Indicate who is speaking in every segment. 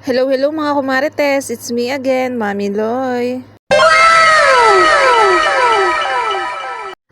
Speaker 1: Hello, hello mga kumarites. It's me again, Mami Loy.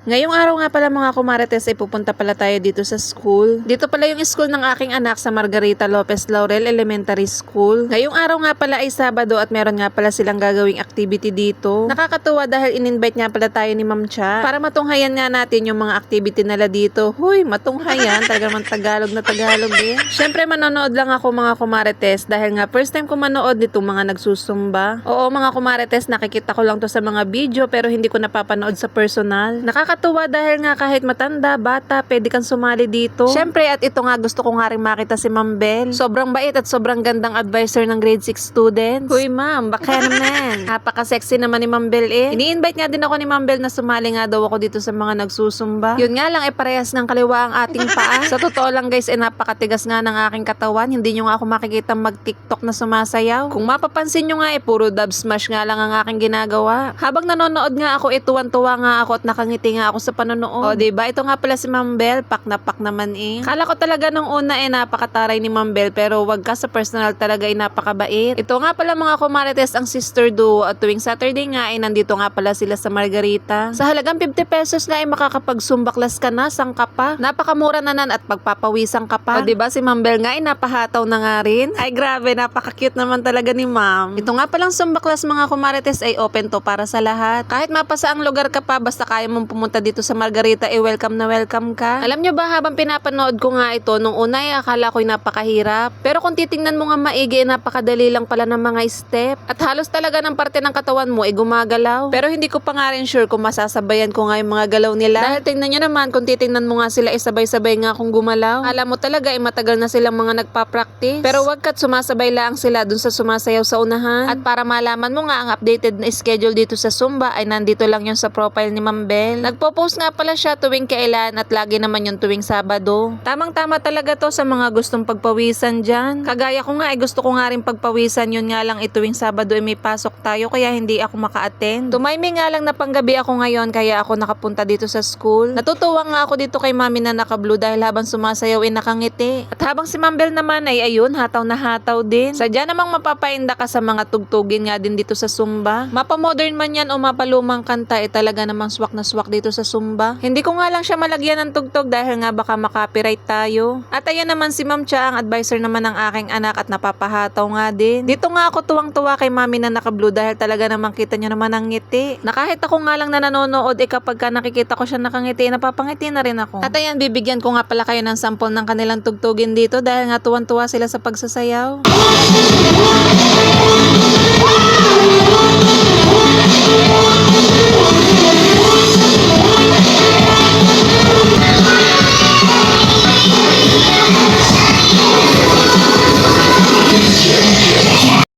Speaker 1: Ngayong araw nga pala mga kumarites ay pupunta pala tayo dito sa school. Dito pala yung school ng aking anak sa Margarita Lopez Laurel Elementary School. Ngayong araw nga pala ay Sabado at meron nga pala silang gagawing activity dito. Nakakatuwa dahil in-invite nga pala tayo ni Ma'am Cha para matunghayan nga natin yung mga activity nila dito. Huy, matunghayan. Talaga naman Tagalog na Tagalog eh. Syempre manonood lang ako mga kumarites dahil nga first time ko manood nitong mga nagsusumba. Oo mga kumarites, nakikita ko lang to sa mga video pero hindi ko napapanood sa personal. Nakakatuwa dahil nga kahit matanda, bata, pwede kang sumali dito. Syempre at ito nga gusto ko nga rin makita si Ma'am Bell. Sobrang bait at sobrang gandang advisor ng grade 6 students. Huy ma'am, baka naman. Napaka-sexy naman ni Ma'am Bell eh. Ini-invite nga din ako ni Ma'am Bell na sumali nga daw ako dito sa mga nagsusumba. Yun nga lang ay parehas ng kaliwa ang ating paa. Sa totoo lang guys, napakatigas nga ng aking katawan. Hindi nyo nga ako makikita mag-TikTok na sumasayaw. Kung mapapansin nyo nga puro dub smash nga lang ang aking ginagawa. Habang nanonood nga ako, tuwan-tuwa nga ako at nakangiti nga ako sa panonood. O diba, ito nga pala si Ma'am Bell, pak na pak naman eh. Kala ko talaga nung una napakataray ni Ma'am Bell pero wag ka, sa personal talaga napakabait. Ito nga pala mga kumarites ang sister duo at tuwing Saturday nga nandito nga pala sila sa Margarita. Sa halagang 50 pesos nga makakapagsumbaklas ka na, sangka pa. Napakamura na nan at pagpapawisan ka pa. O diba si Ma'am Bell nga napahataw na nga rin. Ay grabe, napaka-cute naman talaga ni Ma'am. Ito nga palang sumbaklas mga kumarites ay open to para sa lahat. Kahit mapasa ang lugar ka pa, basta kaya mong pumunta dito sa Margarita welcome na welcome ka. Alam nyo ba, habang pinapanood ko nga ito, nung una akala ko'y napakahirap. Pero kung titingnan mo nga maigi, napakadali lang pala ng mga step. At halos talaga ng parte ng katawan mo gumagalaw. Pero hindi ko pa nga rin sure kung masasabayan ko nga yung mga galaw nila. Dahil tingnan nyo naman, kung titingnan mo nga sila sabay-sabay nga kung gumalaw. Alam mo talaga matagal na silang mga nagpa-practice. Pero wag kat sumasabay lang sila dun sa sumasayaw sa unahan. At para malaman mo nga ang updated na schedule dito sa Zumba ay nandito lang yun sa profile ni Ma'am Bell. Nagpo-post nga pala siya tuwing kailan at lagi naman yung tuwing Sabado. Tamang-tama talaga to sa mga gustong pagpawisan dyan. Kagaya ko nga gusto ko nga rin pagpawisan, yun nga lang tuwing Sabado may pasok tayo kaya hindi ako maka-attend. Tumaymi nga lang na panggabi ako ngayon kaya ako nakapunta dito sa school. Natutuwa nga ako dito kay Mami na naka-blue dahil habang sumasayaw nakangiti. At habang si Ma'am Bell naman ayun, hataw na hataw din. Sadya namang mapapainda ka sa mga tugtugin nga din dito sa Zumba. Mapa-modern man yan o mapalumang kanta talaga namang swak na swak dito sa Zumba. Hindi ko nga lang siya malagyan ng tugtog dahil nga baka makapiright tayo. At ayan naman si Ma'am Cha, ang advisor naman ng aking anak at napapahataw nga din. Dito nga ako tuwang-tuwa kay Mami na naka-blue dahil talaga namang kita nyo naman ang ngiti. Na kahit ako nga lang na nanonood kapag ka nakikita ko siya nakangiti, napapangiti na rin ako. At ayan, bibigyan ko nga pala kayo ng sample ng kanilang tugtugin dito dahil nga tuwang-tuwa sila sa pagsasayaw.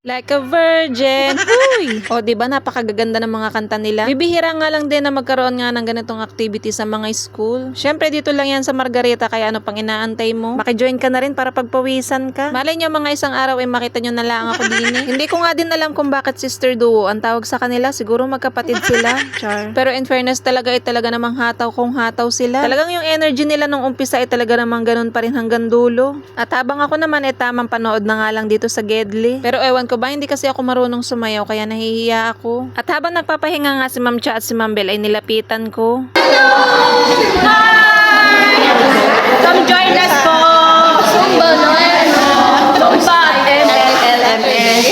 Speaker 1: Like a virgin. Huy! O diba napakagaganda ng mga kanta nila. Bibihira nga lang din na magkaroon nga ng ganitong activity sa mga school. Syempre dito lang yan sa Margarita kaya ano pang inaantay mo? Makijoin ka na rin para pagpawisan ka. Malay nyo mga isang araw makita nyo na lang ako din eh. Hindi ko nga din alam kung bakit sister duo ang tawag sa kanila. Siguro magkapatid sila. Char. Pero in fairness talaga talaga namang hataw kung hataw sila. Talagang yung energy nila nung umpisa talaga namang ganun pa rin hanggang dulo. At habang ako naman tamang panood na nga lang dito sa Gedli. Pero ewan ko ba, hindi kasi ako marunong sumayaw kaya nahihiya ako. At habang nagpapahinga nga si Ma'am Cha at si Ma'am Bell ay nilapitan ko.
Speaker 2: Hi! Come join us po! Zumba, no? Zumba and LMS.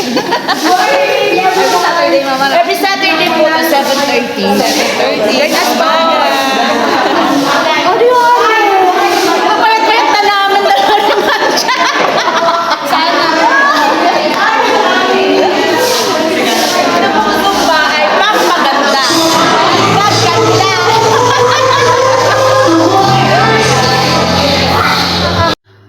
Speaker 2: Every Saturday po na 7:30. 7:30. Join us po! Payat-payat na namin na rin Ma'am Cha. Sana.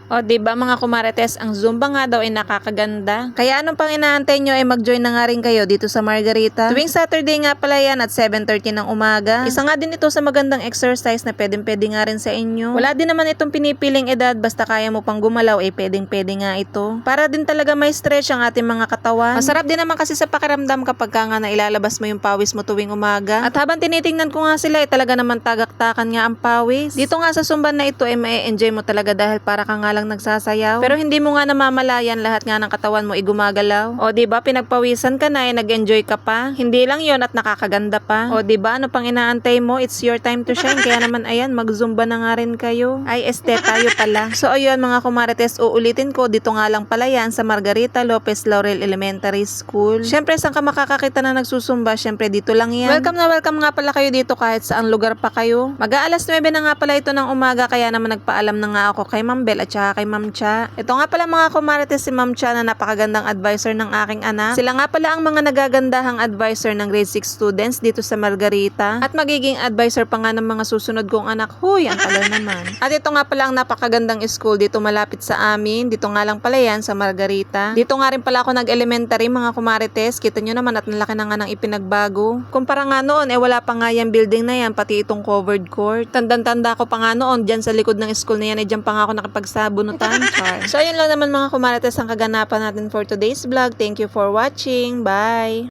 Speaker 1: O diba mga kumarites, ang Zumba nga daw nakakaganda. Kaya anong pang inaantay nyo mag-join na nga rin kayo dito sa Margarita. Tuwing Saturday nga pala yan at 7:30 ng umaga. Isa nga din ito sa magandang exercise na pwedeng-pwede nga rin sa inyo. Wala din naman itong pinipiling edad, basta kaya mo pang gumalaw pwedeng-pwede nga ito. Para din talaga may stretch ang ating mga katawan. Masarap din naman kasi sa pakiramdam kapag ka nga nailalabas mo yung pawis mo tuwing umaga. At habang tinitingnan ko nga sila talaga naman tagaktakan nga ang pawis. Dito nga sa Zumba na ito may enjoy mo talaga dahil para ka nga lang lang nagsasayaw. Pero hindi mo nga namamalayan lahat nga ng katawan mo ay gumagalaw. O di ba pinagpawisan ka na nag-enjoy ka pa. Hindi lang 'yon at nakakaganda pa. O di ba ano pang inaantay mo? It's your time to shine. Kaya naman ayan, mag-zumba na nga rin kayo. Ay tayo pala. So ayun mga kumarites, uulitin ko dito nga lang pala yan sa Margarita Lopez Laurel Elementary School. Syempre saan ka makakakita na nagsusumba? Syempre dito lang yan. Welcome na welcome nga pala kayo dito kahit saang lugar pa kayo. Mag-aalas 9 na nga pala ito ng umaga kaya naman nagpaalam na nga ako kay Ma'am Bel at saka kay Ma'am Cha. Ito nga pala mga kumarites si Ma'am Cha na napakagandang advisor ng aking anak. Sila nga pala ang mga nagagandahang advisor ng grade 6 students dito sa Margarita at magiging advisor pa nga ng mga susunod kong anak. Huy, ang tagal naman. At ito nga pala ang napakagandang school dito malapit sa amin. Dito nga lang pala yan sa Margarita. Dito nga rin pala ako nag-elementary mga kumarites. Kita nyo naman at nalaki na nga ng ipinagbago. Kumpara nga noon wala pa nga yung building na yan pati itong covered court. Tandang-tanda ko pa nga noon dyan sa likod ng school na yan dyan pa nga ako nakipagsabunutan. So ayun lang naman mga kumarites ang kaganapan natin for today's vlog. Thank you for watching. Bye!